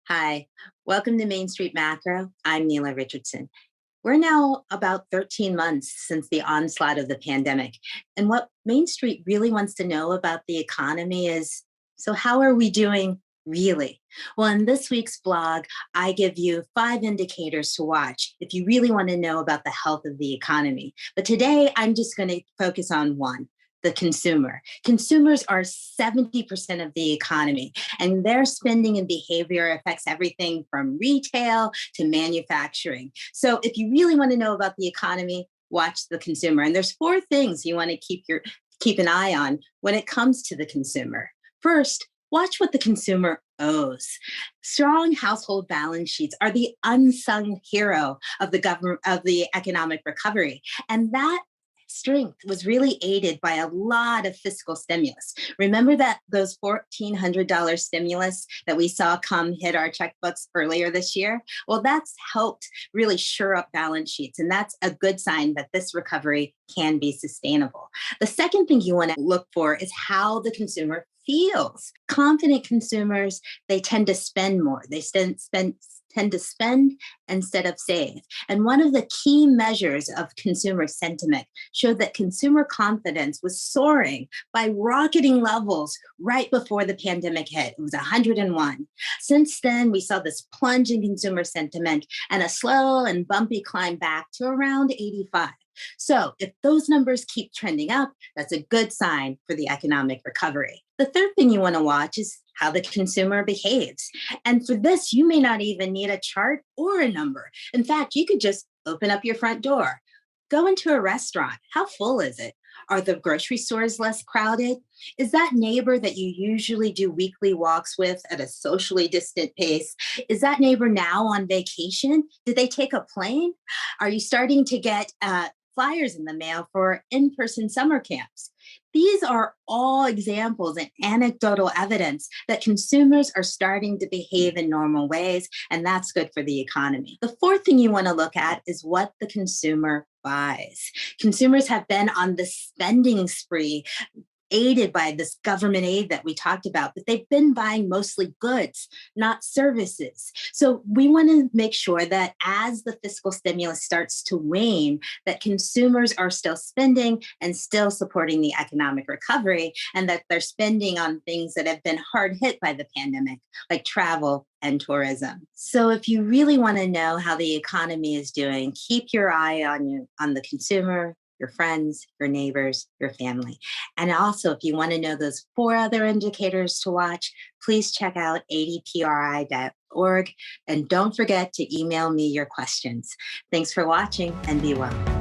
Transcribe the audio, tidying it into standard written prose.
Hi, welcome to Main Street Macro. I'm Neela Richardson. We're now about 13 months since the onslaught of the pandemic. And what Main Street really wants to know about the economy is, so how are we doing really? Well, in this week's blog, I give you 5 indicators to watch if you really want to know about the health of the economy. But today, I'm just going to focus on one: the consumer. Consumers are 70% of the economy, and their spending and behavior affects everything from retail to manufacturing. So if you really want to know about the economy, watch the consumer. And there's 4 things you want to keep an eye on when it comes to the consumer. First, watch what the consumer owes. Strong household balance sheets are the unsung hero of the government of the economic recovery. And that strength was really aided by a lot of fiscal stimulus. Remember that those $1,400 stimulus that we saw come hit our checkbooks earlier this year? Well, that's helped really shore up balance sheets. And that's a good sign that this recovery can be sustainable. The second thing you want to look for is how the consumer feels. Confident consumers, they tend to spend more. Tend to spend instead of save. And one of the key measures of consumer sentiment showed that consumer confidence was soaring by rocketing levels right before the pandemic hit. It was 101. Since then, we saw this plunge in consumer sentiment and a slow and bumpy climb back to around 85. So, if those numbers keep trending up, that's a good sign for the economic recovery. The third thing you want to watch is how the consumer behaves. And for this, you may not even need a chart or a number. In fact, you could just open up your front door, go into a restaurant. How full is it? Are the grocery stores less crowded? Is that neighbor that you usually do weekly walks with at a socially distant pace? Is that neighbor now on vacation? Did they take a plane? Are you starting to get flyers in the mail for in person summer camps? These are all examples and anecdotal evidence that consumers are starting to behave in normal ways, and that's good for the economy. The fourth thing you want to look at is what the consumer buys. Consumers have been on the spending spree, aided by this government aid that we talked about, but they've been buying mostly goods, not services. So we want to make sure that as the fiscal stimulus starts to wane, that consumers are still spending and still supporting the economic recovery, and that they're spending on things that have been hard hit by the pandemic, like travel and tourism. So if you really want to know how the economy is doing, keep your eye on the consumer, your friends, your neighbors, your family. And also, if you want to know those 4 other indicators to watch, please check out adpri.org. And don't forget to email me your questions. Thanks for watching and be well.